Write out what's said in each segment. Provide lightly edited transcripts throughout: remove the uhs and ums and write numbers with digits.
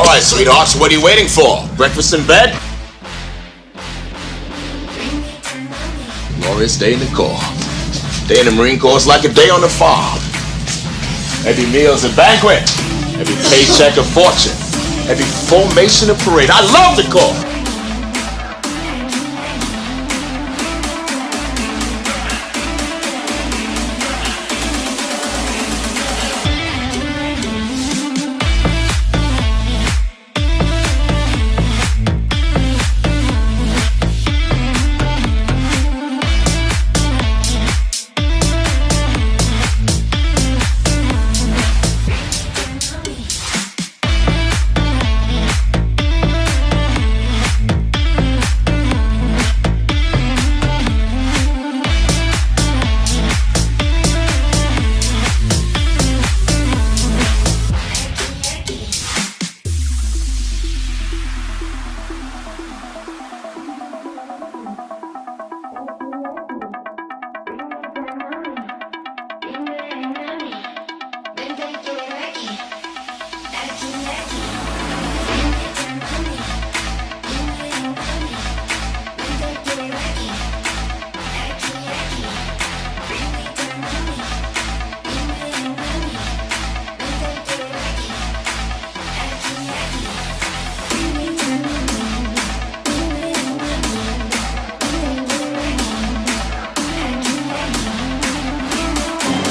All right, sweethearts, what are you waiting for? Breakfast in bed? Glorious day in the Corps. Day in the Marine Corps is like a day on the farm. Every meal's a banquet. Every paycheck a fortune. Every formation a parade. I love the Corps.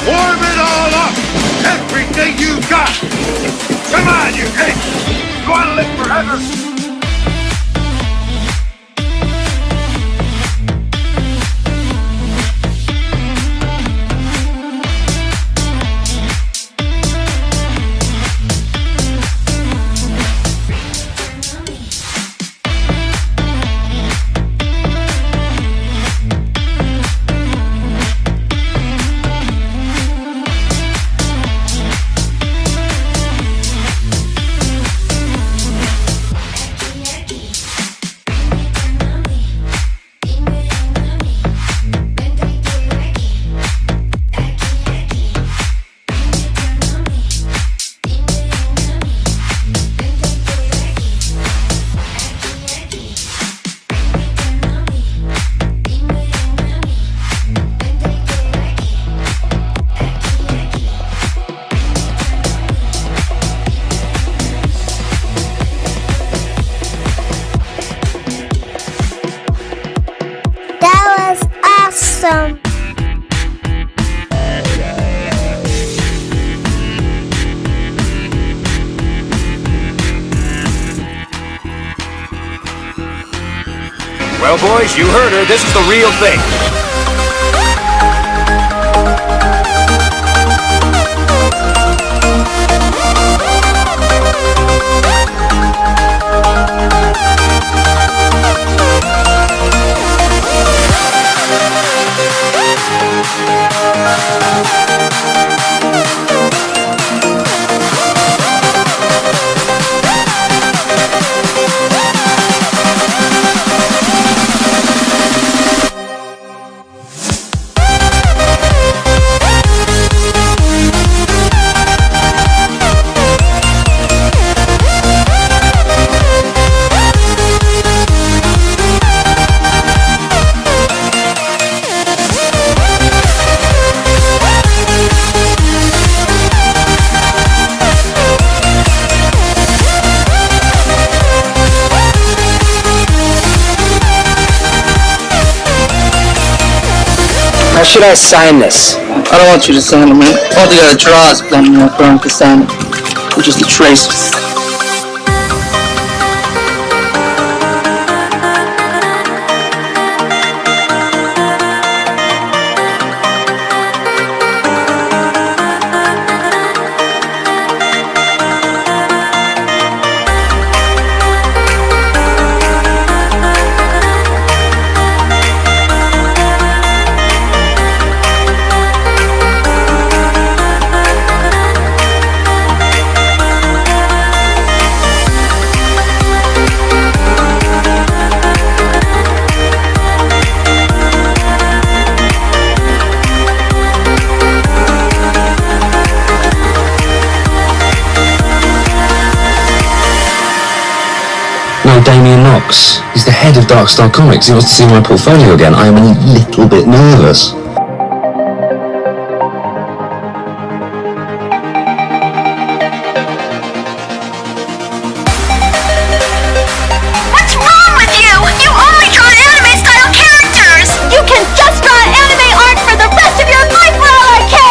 Warm it all up! Everything you got! Come on, you apes! You wanna live forever? Awesome. Well, boys, you heard her. This is the real thing. How should I sign this? I don't want you to sign it, man. All you gotta draw is blah blah blah to sign it. We're just a trace. know Damien Knox. He's the head of Darkstar Comics. He wants to see my portfolio again. I am a little bit nervous. What's wrong with you? You only draw anime-style characters! You can just draw anime art for the rest of your life for all I care!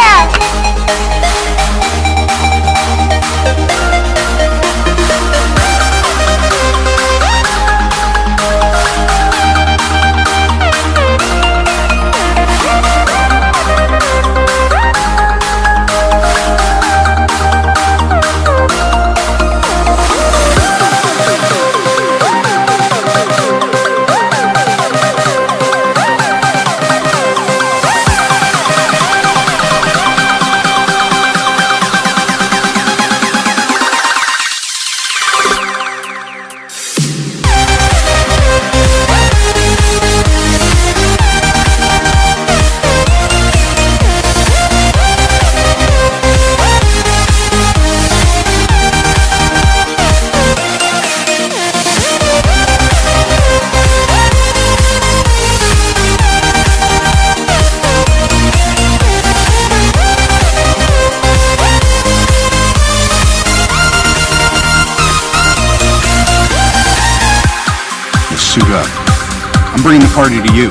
Suit up. I'm bringing the party to you.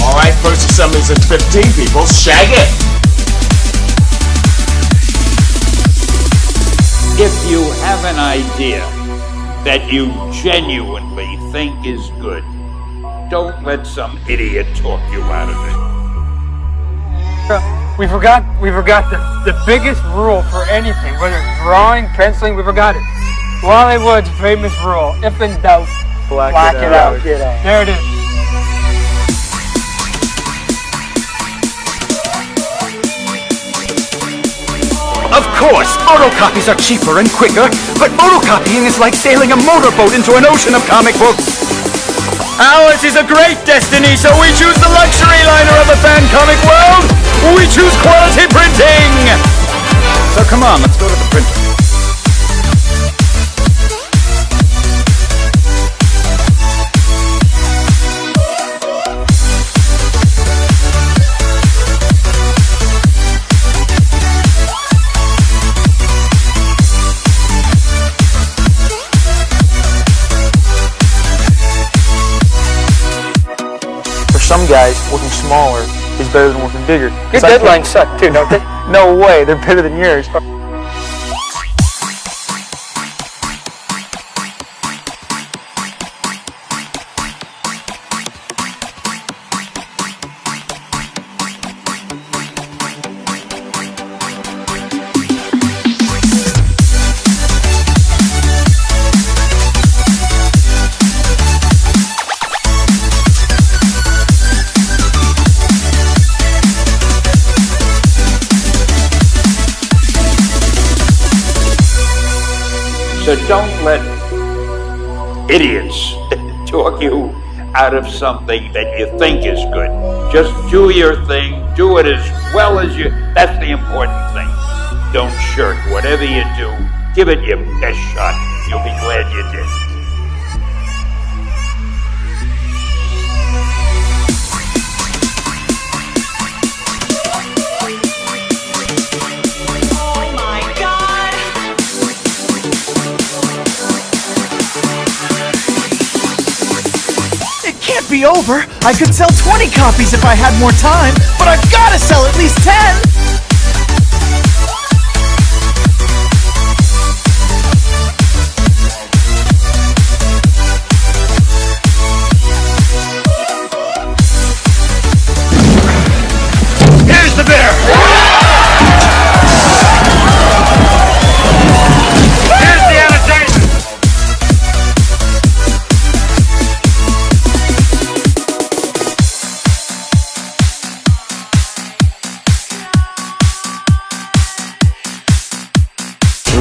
All right, first assemblies at 15 people. Shag it. If you have an idea that you genuinely think is good, don't let some idiot talk you out of it. We forgot the biggest rule for anything, whether it's drawing, penciling, we forgot it. Wally Wood's famous rule, if in doubt, black it out. There it is. Of course, photocopies are cheaper and quicker, but photocopying is like sailing a motorboat into an ocean of comic books. Ours is a great destiny, so we choose the luxury liner of the fan comic world. We choose quality printing. So come on, let's go to the printer. Some guys, working smaller is better than working bigger. Your deadlines suck too, don't they? No way, they're better than yours. So don't let idiots talk you out of something that you think is good. Just do your thing, do it as well as you, that's the important thing. Don't shirk. Whatever you do, give it your best shot. You'll be glad you did. Be over. I could sell 20 copies if I had more time, but I've got to sell at least 10. Here's the beer! Here's the entertainment!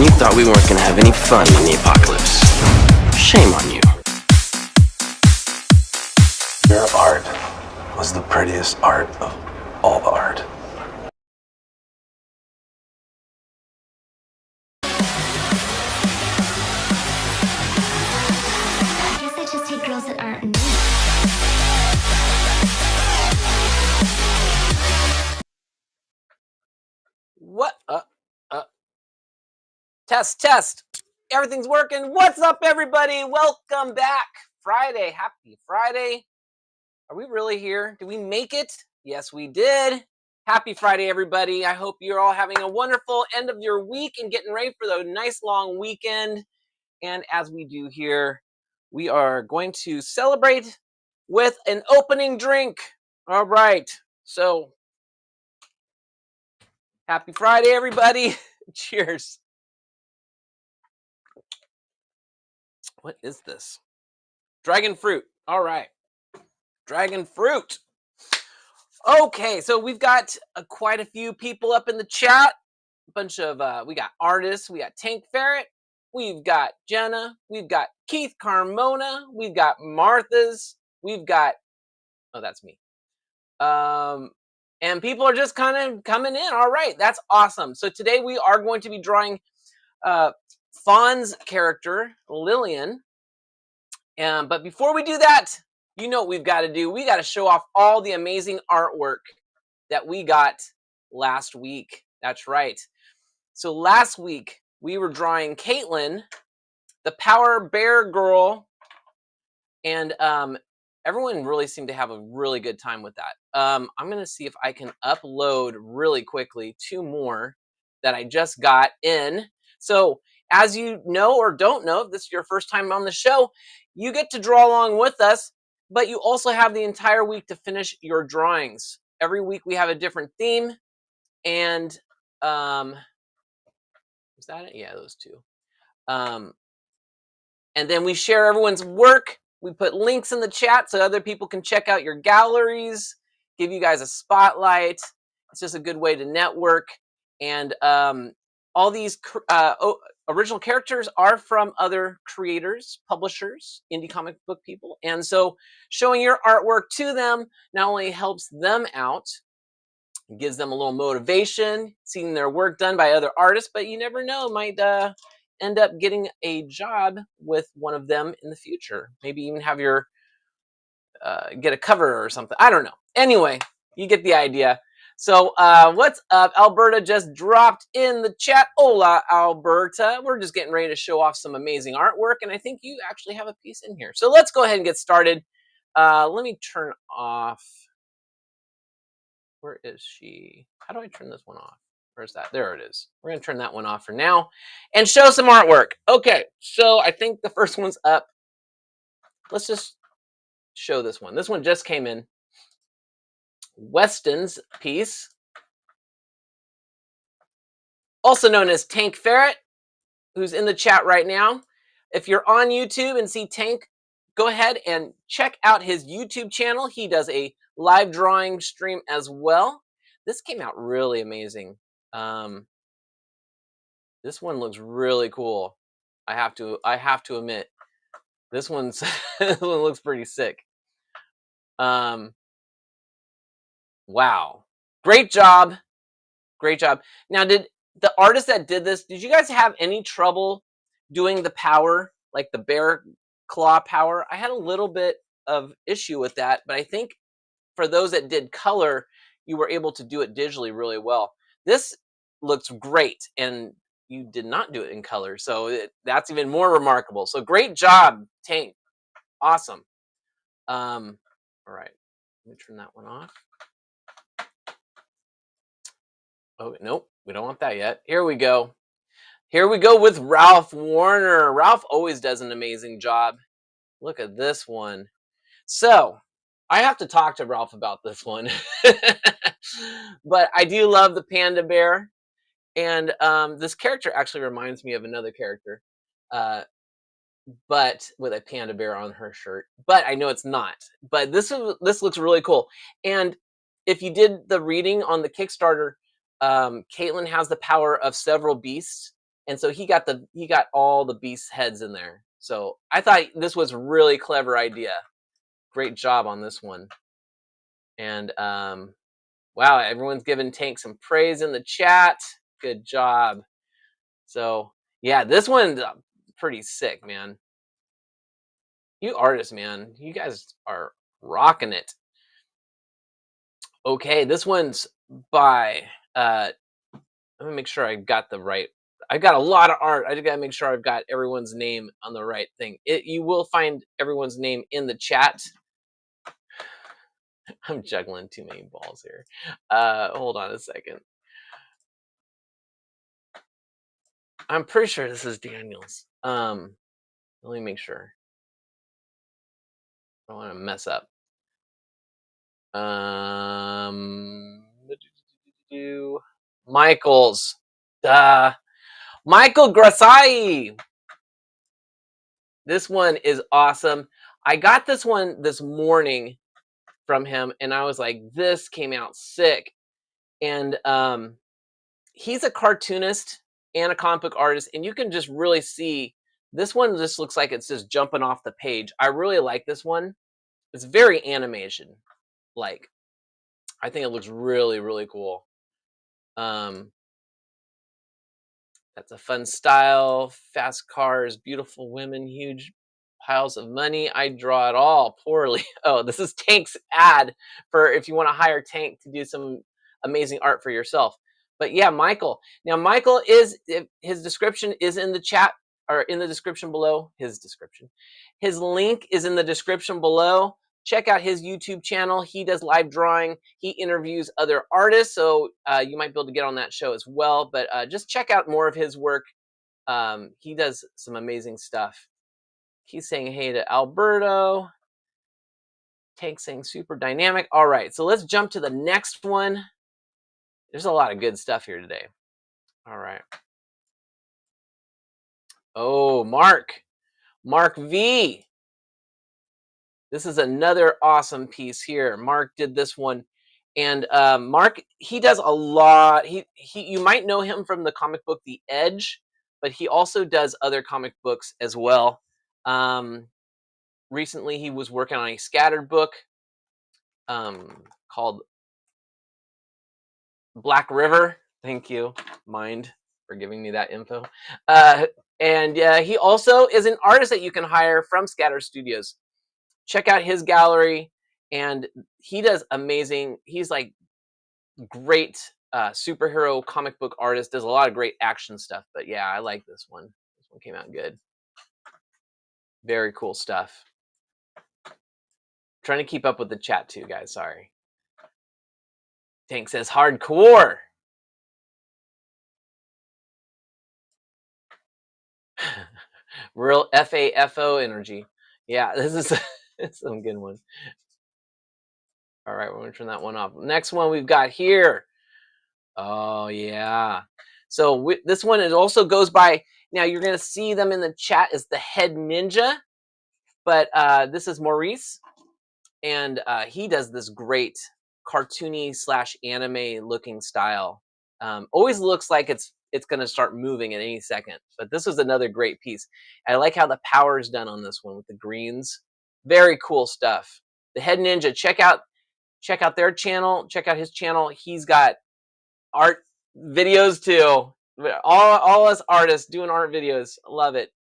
and you thought we weren't gonna have any fun in the apocalypse. Shame on you. Your art was the prettiest art of all art. I guess I just take girls that aren't me. What? Test. Everything's working. What's up, everybody? Welcome back. Friday. Happy Friday. Are we really here? Did we make it? Yes, we did. Happy Friday, everybody. I hope you're all having a wonderful end of your week and getting ready for the nice long weekend. And as we do here, we are going to celebrate with an opening drink. All right. So, happy Friday, everybody. Cheers. What is this? Dragon fruit. All right. Dragon fruit. Okay, so we've got quite a few people up in the chat. A bunch of, we got artists. We got Tank Ferret. We've got Jenna. We've got Keith Carmona. We've got Martha's. We've got, oh, that's me. And people are just kind of coming in. All right, that's awesome. So today we are going to be drawing Fawn's character, Lillian. But before we do that, you know what we've got to do. We got to show off all the amazing artwork that we got last week. That's right. So last week, we were drawing Caitlin, the Power Bear Girl, and everyone really seemed to have a really good time with that. I'm going to see if I can upload really quickly 2 more that I just got in. So as you know or don't know, if this is your first time on the show, you get to draw along with us, but you also have the entire week to finish your drawings. Every week we have a different theme, and is that it? Yeah, those 2. And then we share everyone's work. We put links in the chat so other people can check out your galleries, give you guys a spotlight. It's just a good way to network. And all these original characters are from other creators, publishers, indie comic book people. And so showing your artwork to them not only helps them out, it gives them a little motivation, seeing their work done by other artists, but you never know, might end up getting a job with one of them in the future. Maybe even have your, get a cover or something. I don't know. Anyway, you get the idea. So what's up? Alberta just dropped in the chat. Hola, Alberta. We're just getting ready to show off some amazing artwork, and I think you actually have a piece in here. So let's go ahead and get started. Let me turn off. Where is she? How do I turn this one off? Where's that? There it is. We're going to turn that one off for now and show some artwork. Okay, so I think the first one's up. Let's just show this one. This one just came in. Weston's piece, also known as Tank Ferret, who's in the chat right now. If you're on YouTube and see Tank, go ahead and check out his YouTube channel. He does a live drawing stream as well. This came out really amazing. This one looks really cool. I have to admit, this one's this one looks pretty sick. Wow. Great job. Great job. Now, did the artist that did this, did you guys have any trouble doing the power, like the bear claw power? I had a little bit of issue with that, but I think for those that did color, you were able to do it digitally really well. This looks great, and you did not do it in color, so that's even more remarkable. So great job, Tank. Awesome. All right. Let me turn that one off. Oh, nope, we don't want that yet. Here we go. Here we go with Ralph Warner. Ralph always does an amazing job. Look at this one. So I have to talk to Ralph about this one. But I do love the panda bear. And this character actually reminds me of another character, but with a panda bear on her shirt. But I know it's not. But this looks really cool. And if you did the reading on the Kickstarter, Caitlin has the power of several beasts, and so he got all the beast heads in there. So I thought this was a really clever idea. Great job on this one. And wow, everyone's giving Tank some praise in the chat. Good job. So yeah, this one's pretty sick, man. You artists, man, you guys are rocking it. Okay, this one's by let me make sure I got the right. I got a lot of art. I just gotta make sure I've got everyone's name on the right thing. You will find everyone's name in the chat. I'm juggling too many balls here. Hold on a second. I'm pretty sure this is Daniel's. Let me make sure. I don't want to mess up. Michael's. Michael Grassai. This one is awesome. I got this one this morning from him, and I was like, this came out sick. And he's a cartoonist and a comic book artist, and you can just really see this one just looks like it's just jumping off the page. I really like this one. It's very animation like. I think it looks really, really cool. That's a fun style. Fast cars, beautiful women, huge piles of money. I draw it all poorly. Oh, this is Tank's ad for if you want to hire Tank to do some amazing art for yourself. But yeah, Michael. Now, Michael is, his description is in the chat or in the description below. His link is in the description below. Check out his YouTube channel. He does live drawing. He interviews other artists, so you might be able to get on that show as well. But just check out more of his work. He does some amazing stuff. He's saying hey to Alberto. Tank saying super dynamic. All right, so let's jump to the next one. There's a lot of good stuff here today. All right. Oh, Mark V. This is another awesome piece here. Mark did this one, and Mark, he does a lot. You might know him from the comic book The Edge, but he also does other comic books as well. Recently, he was working on a scattered book called Black River. Thank you, Mind, for giving me that info. And he also is an artist that you can hire from Scatter Studios. Check out his gallery, and he does amazing. He's like great superhero comic book artist. Does a lot of great action stuff. But yeah, I like this one. This one came out good. Very cool stuff. Trying to keep up with the chat too, guys. Sorry. Tank says hardcore. Real FAFO energy. Yeah, this is some good one. All right, we're gonna turn that one off. Next one we've got here. Oh yeah. So this one it also goes by. Now you're gonna see them in the chat as the Head Ninja, but this is Maurice, and he does this great cartoony / anime looking style. Always looks like it's going to start moving at any second. But this was another great piece. I like how the power is done on this one with the greens. Very cool stuff. The Head Ninja, check out their channel. Check out his channel. He's got art videos too. All us artists doing art videos. Love it.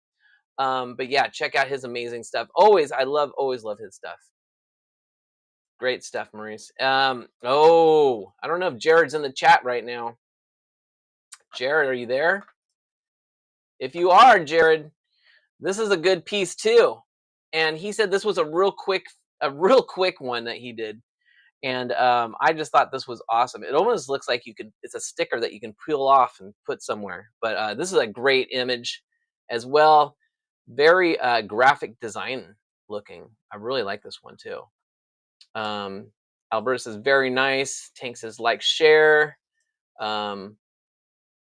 But yeah, check out his amazing stuff. Always love his stuff. Great stuff, Maurice. Oh, I don't know if Jared's in the chat right now. Jared, are you there? If you are, Jared, this is a good piece too. And he said this was a real quick one that he did. And I just thought this was awesome. It almost looks like it's a sticker that you can peel off and put somewhere. But this is a great image as well. Very graphic design looking. I really like this one too. Alberta says very nice. Tank says like, share.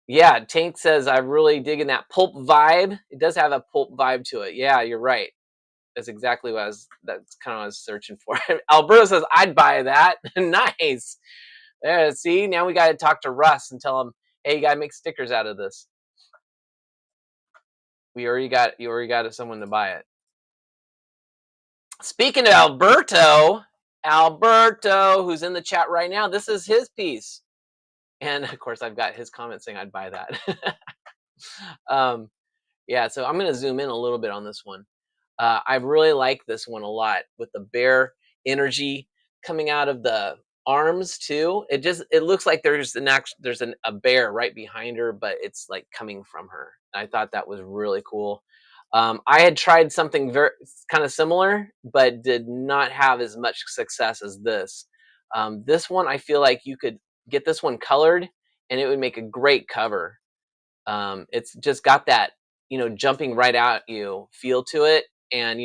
Yeah, Tank says I'm really digging that pulp vibe. It does have a pulp vibe to it. Yeah, you're right. That's exactly what that's kind of what I was searching for. Alberta says I'd buy that. Nice. There, see, now we got to talk to Russ and tell him, hey, you got to make stickers out of this. you already got someone to buy it. Speaking of Alberto, who's in the chat right now, this is his piece. And of course, I've got his comment saying I'd buy that. Yeah, so I'm going to zoom in a little bit on this one. I really like this one a lot with the bear energy coming out of the arms too. It looks like there's a bear right behind her, but it's like coming from her. I thought that was really cool. I had tried something very kind of similar, but did not have as much success as this. This one, I feel like you could get this one colored, and it would make a great cover. It's just got that, jumping right at you feel to it, and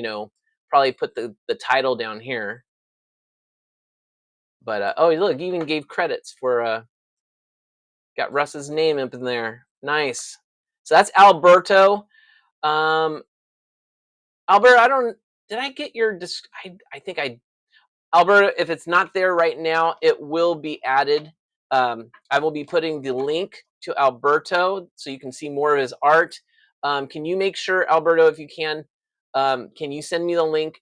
probably put the title down here. But oh, look, you even gave credits for got Russ's name up in there. Nice. So that's Alberto. Alberto, did I get your I think Alberto, if it's not there right now, it will be added. I will be putting the link to Alberto so you can see more of his art. Can you make sure, Alberto, if you can you send me the link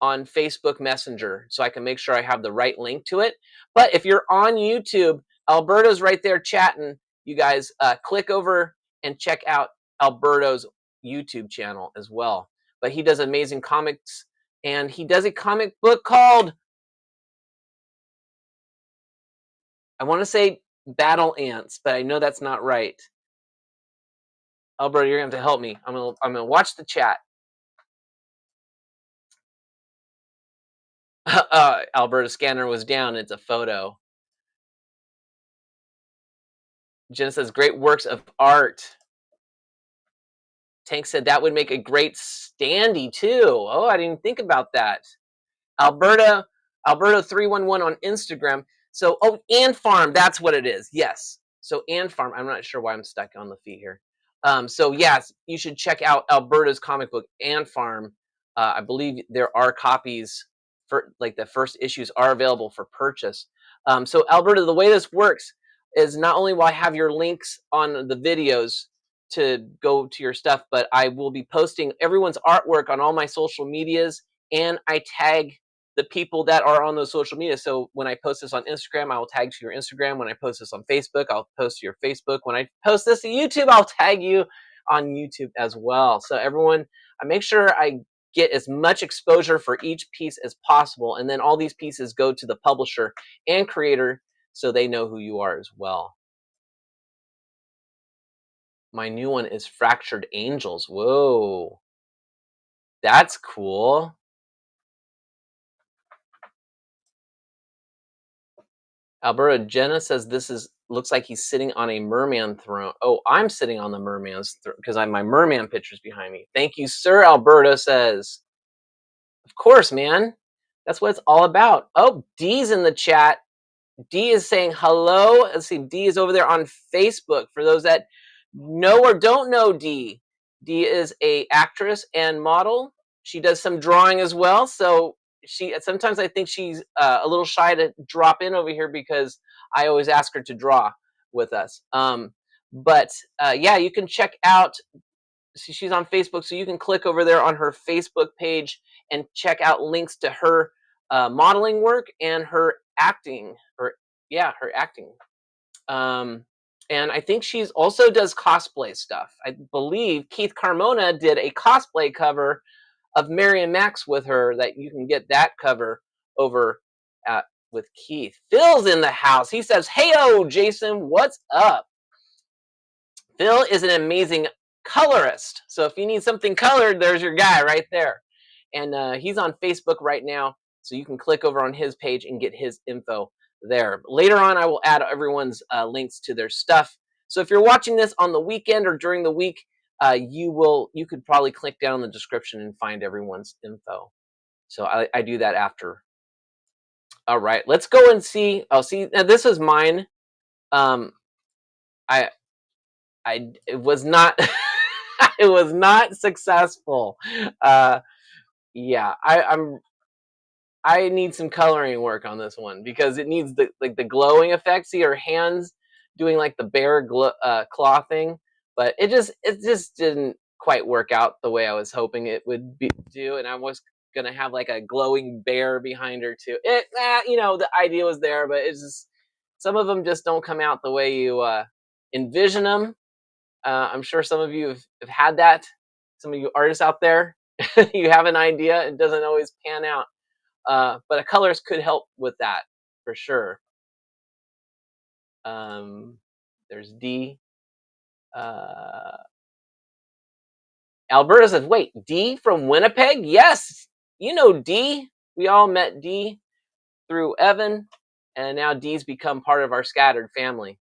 on Facebook Messenger so I can make sure I have the right link to it? But if you're on YouTube, Alberto's right there chatting. You guys click over and check out Alberto's YouTube channel as well. But he does amazing comics, and he does a comic book called, I want to say Battle Ants, but I know that's not right. Alberto, you're going to have to help me. I'm gonna watch the chat. Alberto's scanner was down. It's a photo. Jenna says, great works of art. Tank said that would make a great standee too. Oh, I didn't think about that. Alberto 311 on Instagram. So, and Farm, that's what it is. Yes. So, and Farm, I'm not sure why I'm stuck on the feet here. So yes, you should check out Alberto's comic book, and Farm. I believe there are copies for, like, the first issues are available for purchase. So Alberto, the way this works is not only will I have your links on the videos to go to your stuff, but I will be posting everyone's artwork on all my social medias, and I tag the people that are on those social media. So when I post this on Instagram, I will tag to your Instagram. When I post this on Facebook, I'll post to your Facebook. When I post this to YouTube, I'll tag you on YouTube as well. So everyone, I make sure I get as much exposure for each piece as possible. And then all these pieces go to the publisher and creator so they know who you are as well. My new one is Fractured Angels. Whoa. That's cool. Alberto, Jenna says this looks like he's sitting on a merman throne. Oh, I'm sitting on the merman's throne because I have my merman pictures behind me. Thank you, sir. Alberto says, of course, man. That's what it's all about. Oh, Dee's in the chat. Dee is saying hello. Let's see. Dee is over there on Facebook. For those that know or don't know Dee, Dee is a actress and model. She does some drawing as well. So sometimes I think she's a little shy to drop in over here because I always ask her to draw with us. Yeah, you can check out. See, she's on Facebook, so you can click over there on her Facebook page and check out links to her modeling work and her acting. Her acting. And I think she's also does cosplay stuff. I believe Keith Carmona did a cosplay cover of Marion Max with her, that you can get that cover over with Keith. Phil's in the house. He says, hey-o, Jason, what's up? Phil is an amazing colorist. So if you need something colored, there's your guy right there. And he's on Facebook right now, so you can click over on his page and get his info there. Later on, I will add everyone's links to their stuff. So if you're watching this on the weekend or during the week, you could probably click down in the description and find everyone's info. So I do that after. All right, let's go and see. Oh, see, now this is mine. It was not it was not successful. Yeah, I need some coloring work on this one because it needs the glowing effect. See her hands doing like the bear claw thing, but it just didn't. quite work out the way I was hoping it would do, and I was gonna have like a glowing bear behind her too. The idea was there, but it's just some of them just don't come out the way you envision them. I'm sure some of you have had that. Some of you artists out there, you have an idea, it doesn't always pan out. But colors could help with that for sure. There's D. Alberta says, wait, D from Winnipeg? Yes, you know D. We all met D through Evan, and now D's become part of our scattered family.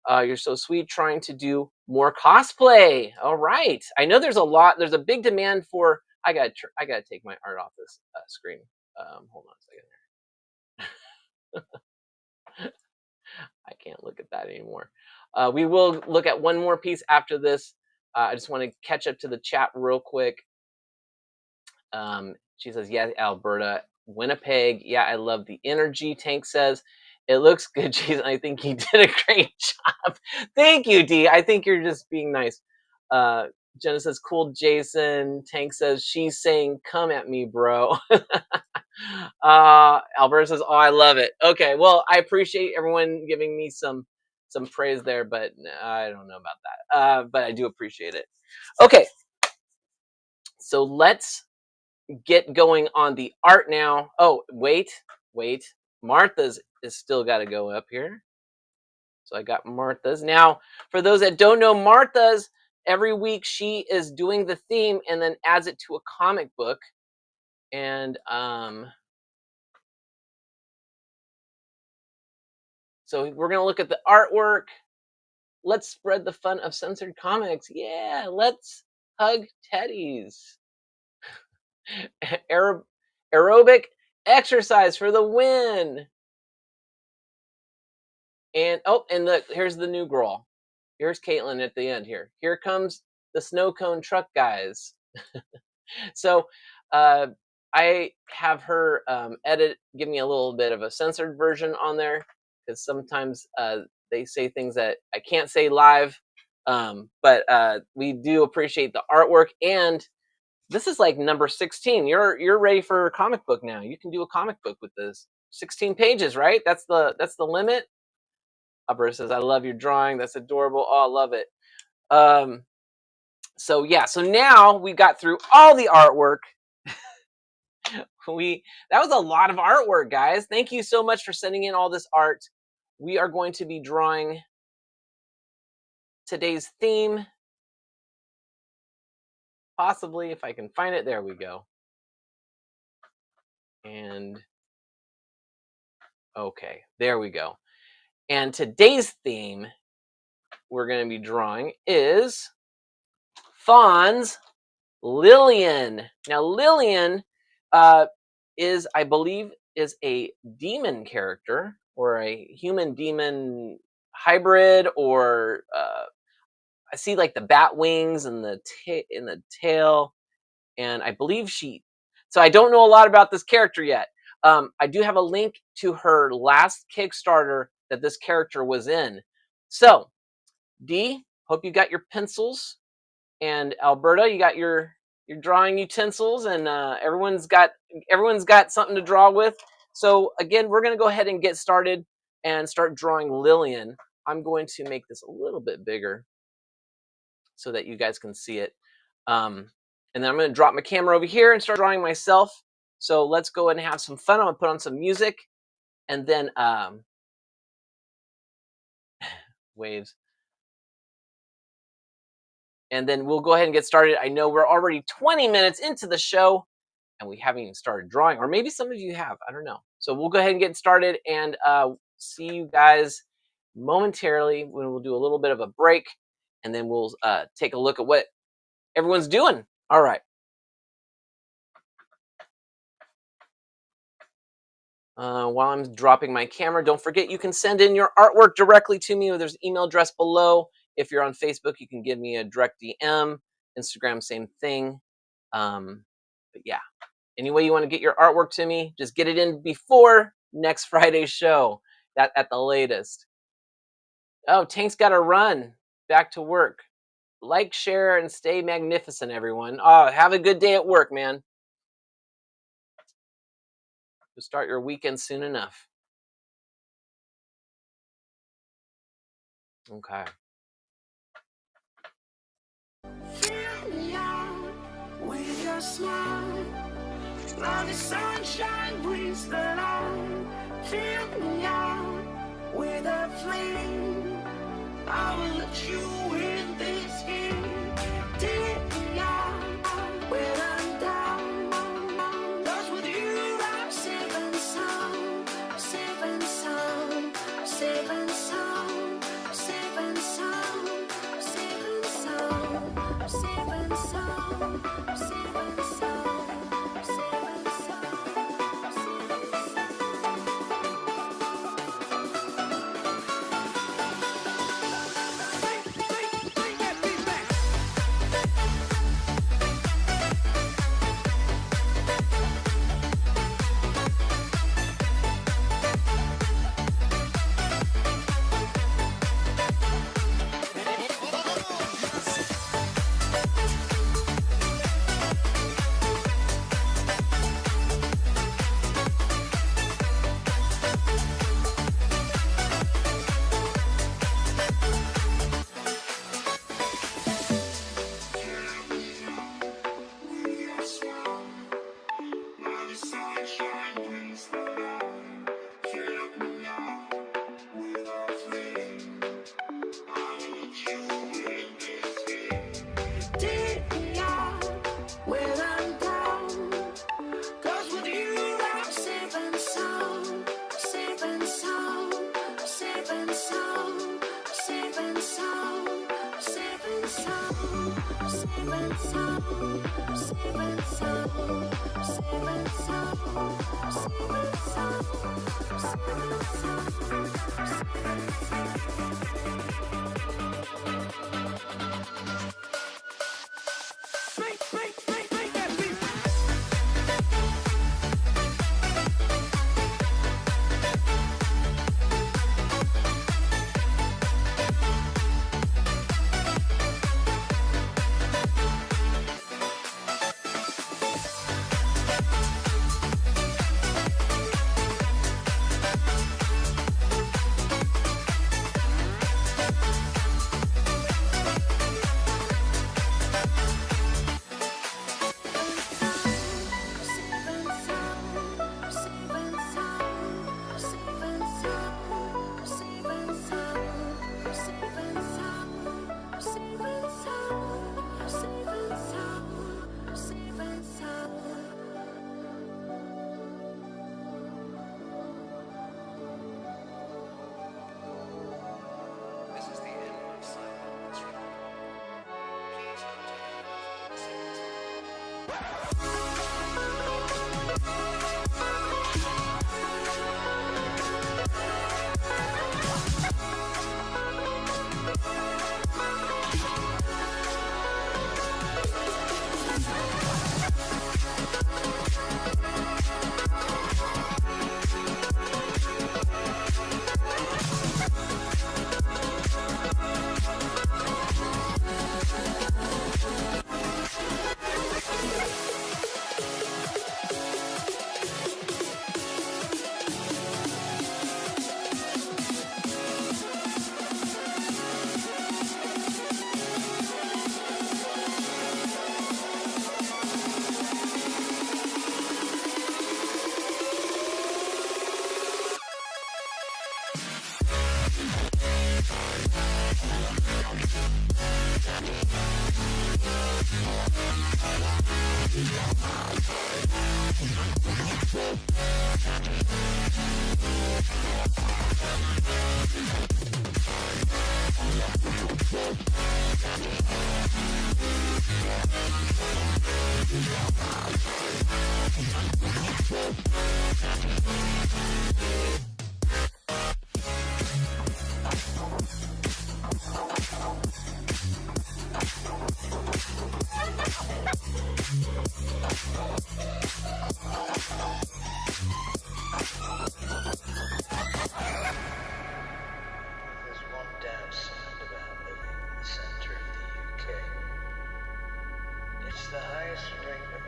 You're so sweet, trying to do more cosplay. All right. I know there's a big demand for, I gotta take my art off this screen. Hold on a second. I can't look at that anymore. We will look at one more piece after this. I just want to catch up to the chat real quick. She says, yeah, Alberta, Winnipeg. Yeah, I love the energy. Tank says, it looks good, Jason. I think you did a great job. Thank you, D. I think you're just being nice. Jenna says, cool, Jason. Tank says, she's saying, come at me, bro. Alberta says, oh, I love it. Okay, well, I appreciate everyone giving me some praise there, but I don't know about that. But I do appreciate it. Okay, so let's get going on the art now. Oh, wait. Martha's is still got to go up here. So I got Martha's. Now, for those that don't know Martha's, every week she is doing the theme and then adds it to a comic book. And so we're going to look at the artwork. Let's spread the fun of censored comics. Yeah, let's hug teddies. Aerobic exercise for the win. And and look, here's the new girl. Here's Caitlin at the end here. Here comes the snow cone truck guys. So I have her give me a little bit of a censored version on there, because sometimes they say things that I can't say live. But we do appreciate the artwork, and this is like number 16. You're ready for a comic book now. You can do a comic book with this. 16 pages, right? That's the limit. Alberta says, I love your drawing. That's adorable. Oh, I love it. So yeah, so now we got through all the artwork. That was a lot of artwork, guys. Thank you so much for sending in all this art. We are going to be drawing today's theme. Possibly, if I can find it. There we go. And okay, there we go. And today's theme we're going to be drawing is Fawn's Lillian. Now, Lillian is, I believe, is a demon character, or a human-demon hybrid, or I see like the bat wings and the tail, and I believe so I don't know a lot about this character yet. I do have a link to her last Kickstarter that this character was in. So, D, hope you got your pencils, and Alberta, you got your drawing utensils, and everyone's got something to draw with. So again, we're going to go ahead and get started and start drawing Lillian. I'm going to make this a little bit bigger so that you guys can see it. And then I'm going to drop my camera over here and start drawing myself. So let's go ahead and have some fun. I'm going to put on some music, and then waves. And then we'll go ahead and get started. I know we're already 20 minutes into the show, and we haven't even started drawing, or maybe some of you have. I don't know. So we'll go ahead and get started, and see you guys momentarily when we'll do a little bit of a break, and then we'll take a look at what everyone's doing. All right. While I'm dropping my camera, don't forget you can send in your artwork directly to me. There's an email address below. If you're on Facebook, you can give me a direct DM. Instagram, same thing. But yeah, any way you want to get your artwork to me, just get it in before next Friday's show, at the latest. Oh, Tank's got to run back to work. like, share, and stay magnificent, everyone. Oh, have a good day at work, man. You'll start your weekend soon enough. Okay. Fill me out with your smile. Now the sunshine brings the light. Fill me out with a flame. I will let you in this game. Take me out when I'm down. 'Cause with you I'm safe and sound. Safe and sound. Safe and sound. Safe and sound. Safe and sound. Safe and sound. Safe and sound. Safe and sound.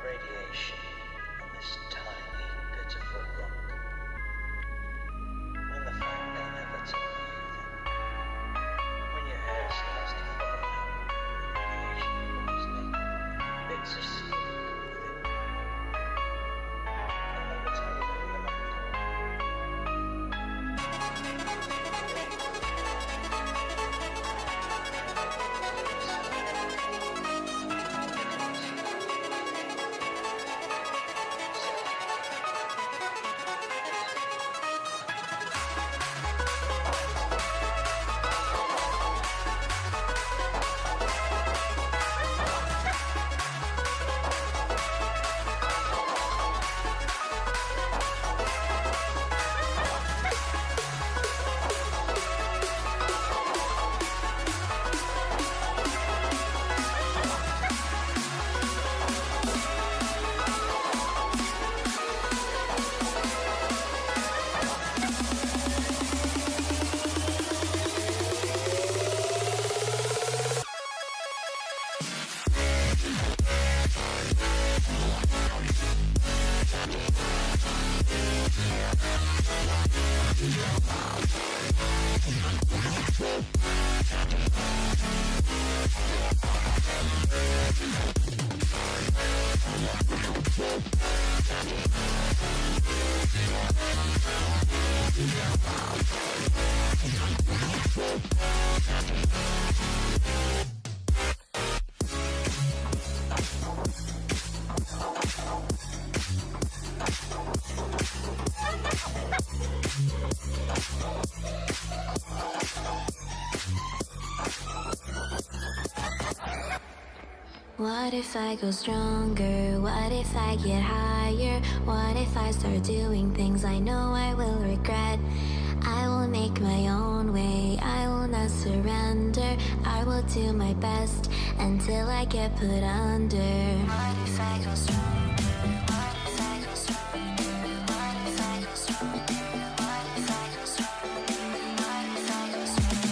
radiation on this tiny, pitiful rock. And the fact they never tell you that when your hair starts to fall out, radiation poisoning, it's a secret with it. They'll never tell you that in the medical. What if I go stronger? What if I get higher? What if I start doing things I know I will regret? I will make my own way, I will not surrender. I will do my best until I get put under. What if I go stronger? What if I go stronger? What if I go stronger? What if I go stronger? What if I go stronger?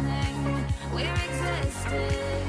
listening, we're existing.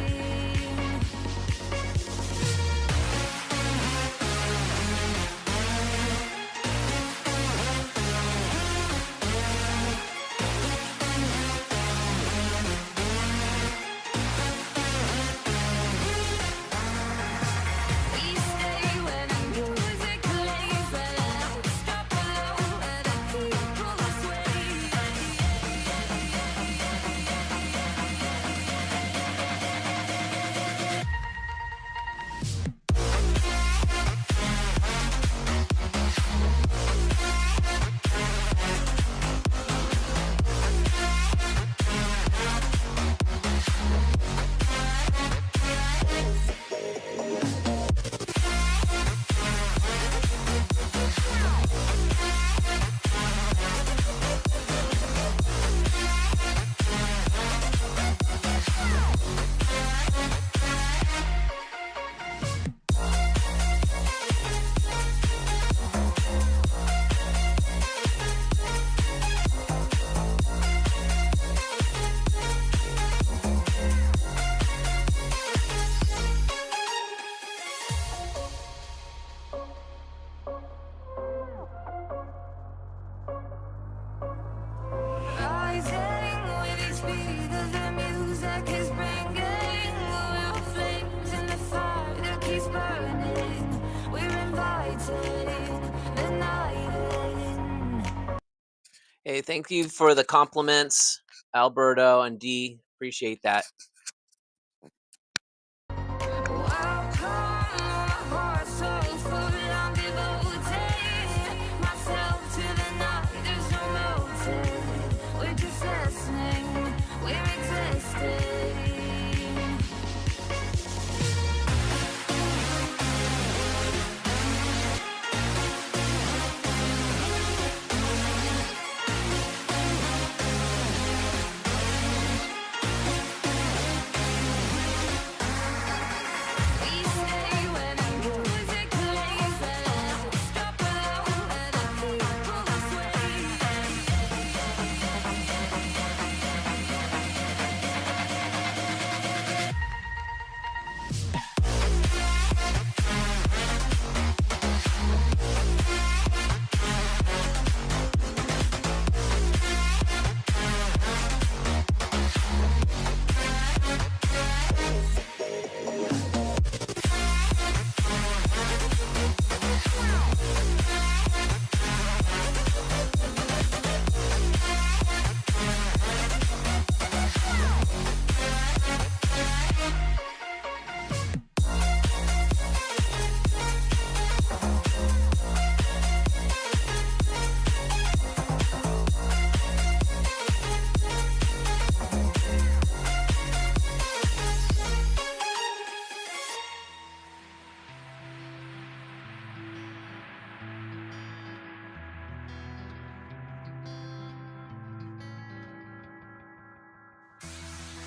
Hey, thank you for the compliments, Alberto and Dee. Appreciate that.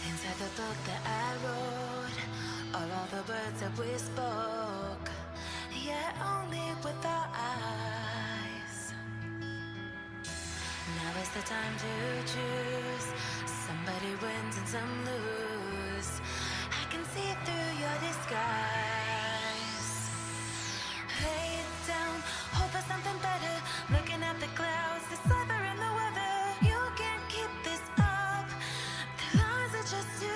Inside the book that I wrote, all the words that we spoke, yet only with our eyes. Now is the time to choose. Somebody wins and some lose. I can see through your disguise. Lay it down, hope for something better. Looking at the clouds, deciphering the weather. You can't keep this up. The lies are just too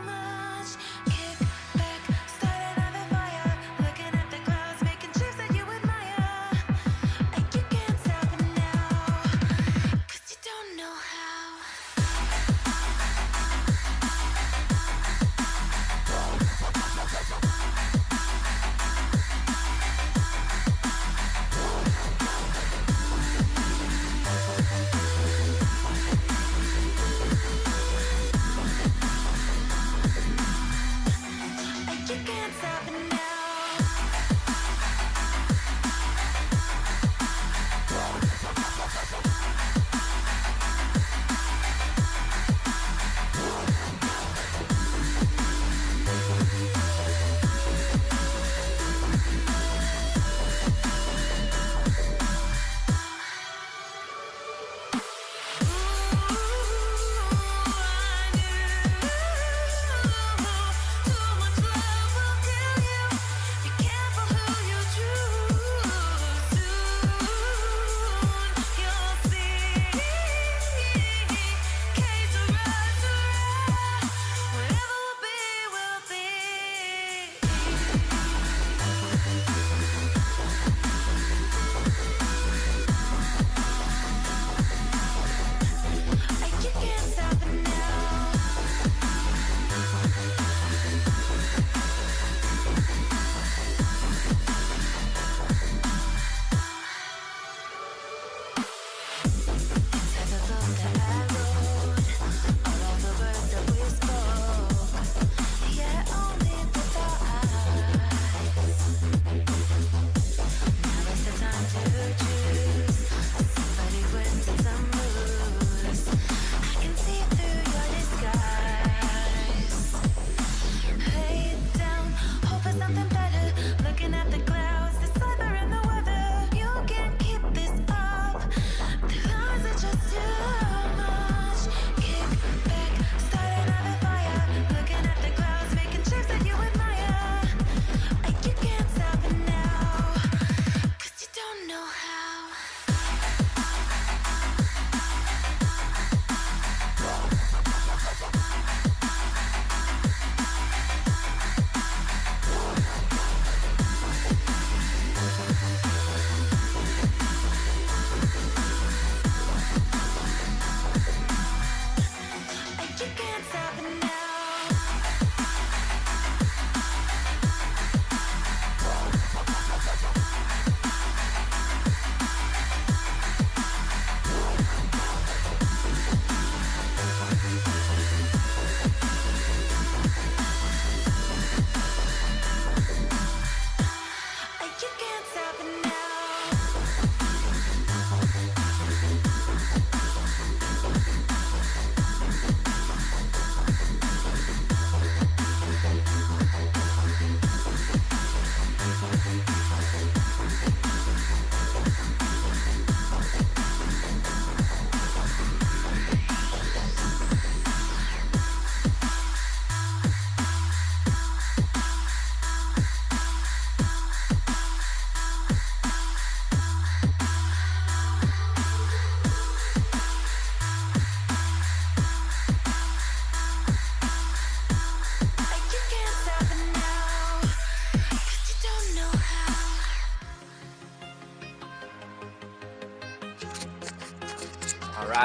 much. Kick back, start another fire. Looking at the clouds, making shapes that you admire. And you can't stop it now, 'cause you don't know how.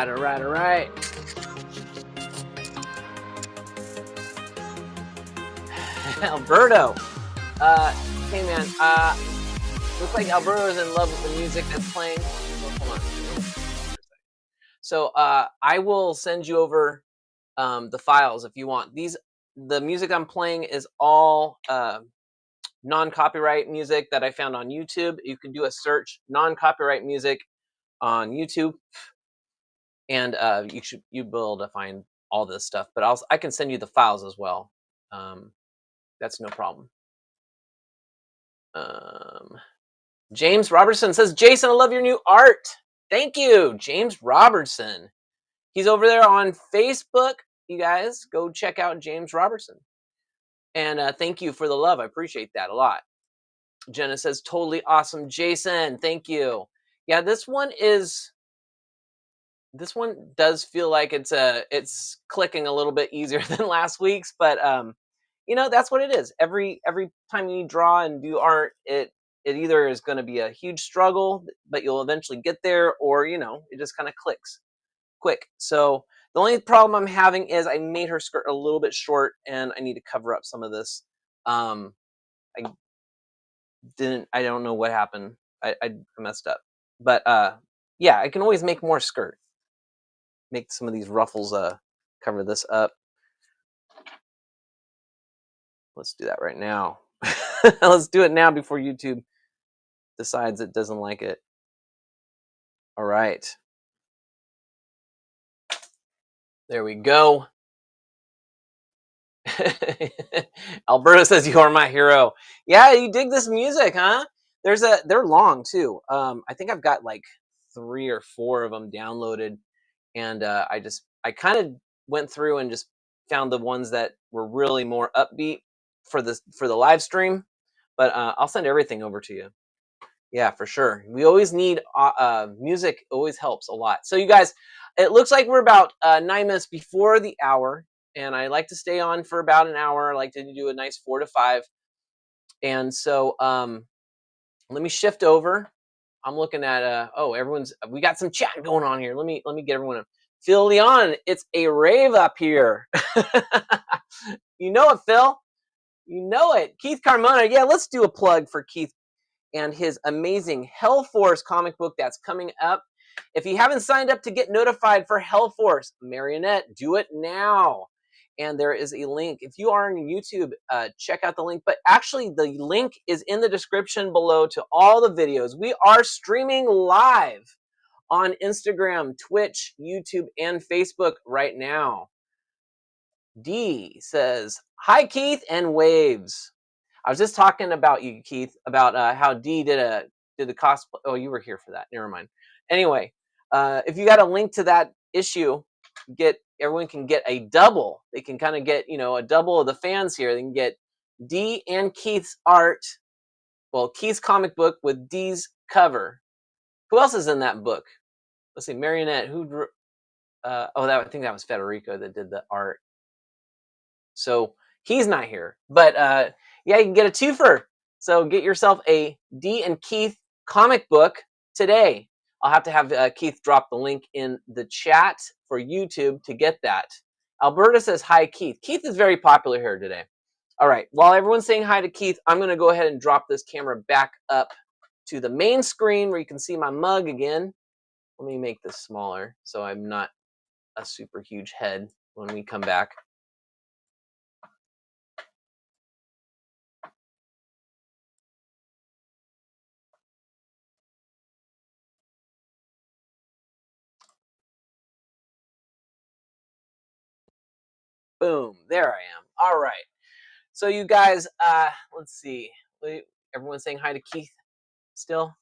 All right. Alberto. Hey man, looks like Alberto's in love with the music that's playing. Oh, hold on. So I will send you over the files if you want. The music I'm playing is all non-copyright music that I found on YouTube. You can do a search non-copyright music on YouTube, and you'll be able to find all this stuff. But I can send you the files as well. That's no problem. James Robertson says, Jason, I love your new art. Thank you, James Robertson. He's over there on Facebook. You guys go check out James Robertson. And thank you for the love. I appreciate that a lot. Jenna says, totally awesome, Jason. Thank you. Yeah, this one does feel like it's clicking a little bit easier than last week's, but you know, that's what it is. Every time you draw and do art, it either is going to be a huge struggle, but you'll eventually get there, or you know, it just kind of clicks quick. So the only problem I'm having is I made her skirt a little bit short, and I need to cover up some of this. I don't know what happened. I messed up, but yeah, I can always make more skirt. Make some of these ruffles cover this up. Let's do that right now. Let's do it now before YouTube decides it doesn't like it. All right. There we go. Alberto says, you are my hero. Yeah, you dig this music, huh? They're long too. I think I've got like 3 or 4 of them downloaded, and I kind of went through and just found the ones that were really more upbeat for the live stream. But I'll send everything over to you. Yeah, for sure. We always need music. Always helps a lot. So you guys, it looks like we're about 9 minutes before the hour, and I like to stay on for about an hour. I like to do a nice 4 to 5. And so let me shift over. I'm looking at we got some chat going on here. Let me get everyone. Phil Leon, it's a rave up here. You know it, Phil. You know it. Keith Carmona. Yeah, let's do a plug for Keith and his amazing HELLFORCE comic book that's coming up. If you haven't signed up to get notified for HELLFORCE, Marionette, do it now. And there is a link. If you are on YouTube, check out the link. But actually, the link is in the description below to all the videos. We are streaming live on Instagram, Twitch, YouTube, and Facebook right now. D says, hi, Keith and waves. I was just talking about you, Keith, about how D did the cosplay. Oh, you were here for that. Never mind. Anyway, if you got a link to that issue, everyone can get a double. They can kind of get, you know, a double of the fans here. They can get D and Keith's art. Well, Keith's comic book with D's cover. Who else is in that book? Let's see, Marionette. Who drew? I think that was Federico that did the art. So he's not here, but yeah, you can get a twofer. So get yourself a D and Keith comic book today. I'll have to have Keith drop the link in the chat for YouTube to get that. Alberta says, hi, Keith. Keith is very popular here today. All right, while everyone's saying hi to Keith, I'm going to go ahead and drop this camera back up to the main screen where you can see my mug again. Let me make this smaller so I'm not a super huge head when we come back. Boom, there I am. All right. So you guys, let's see. Everyone's saying hi to Keith still.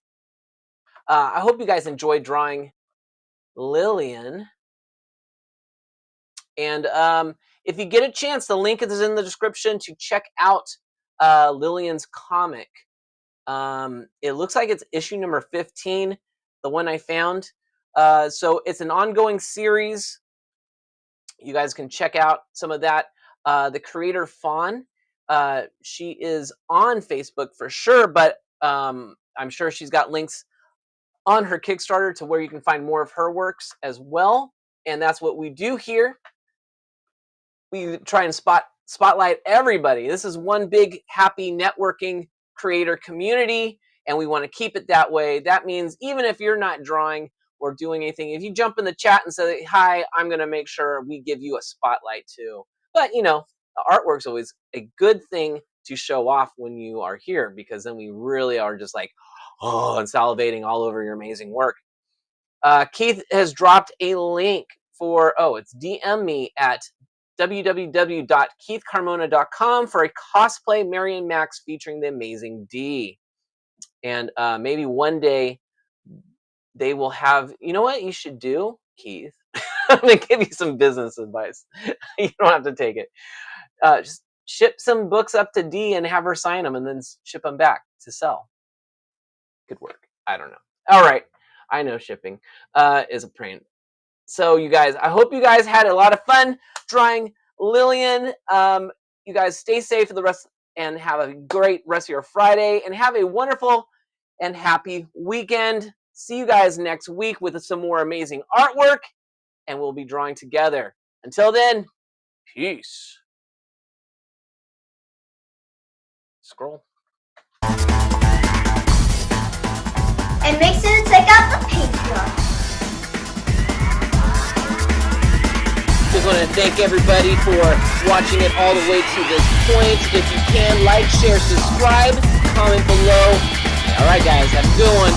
I hope you guys enjoyed drawing Lillian. And if you get a chance, the link is in the description to check out Lillian's comic. It looks like it's issue number 15, the one I found. So it's an ongoing series. You guys can check out some of that. The creator, Fawn, she is on Facebook for sure, but I'm sure she's got links on her Kickstarter to where you can find more of her works as well. And that's what we do here. We try and spotlight everybody. This is one big happy networking creator community, and we want to keep it that way. That means even if you're not drawing or doing anything, if you jump in the chat and say, hi, I'm going to make sure we give you a spotlight too. But, you know, the artwork's always a good thing to show off when you are here, because then we really are just like, oh, and salivating all over your amazing work. Keith has dropped a link for, it's DM me at www.keithcarmona.com for a cosplay Marion Max featuring the amazing D. And maybe one day they will have, you know what you should do, Keith? I'm going to give you some business advice. You don't have to take it. Just ship some books up to D and have her sign them and then ship them back to sell. Good work. I don't know. All right. I know shipping is a pain. So you guys, I hope you guys had a lot of fun drawing Lillian. You guys stay safe for the rest and have a great rest of your Friday and have a wonderful and happy weekend. See you guys next week with some more amazing artwork, and we'll be drawing together. Until then, peace. Scroll. And make sure to check out the Patreon. Just want to thank everybody for watching it all the way to this point. If you can, like, share, subscribe, comment below. All right, guys, have a good one.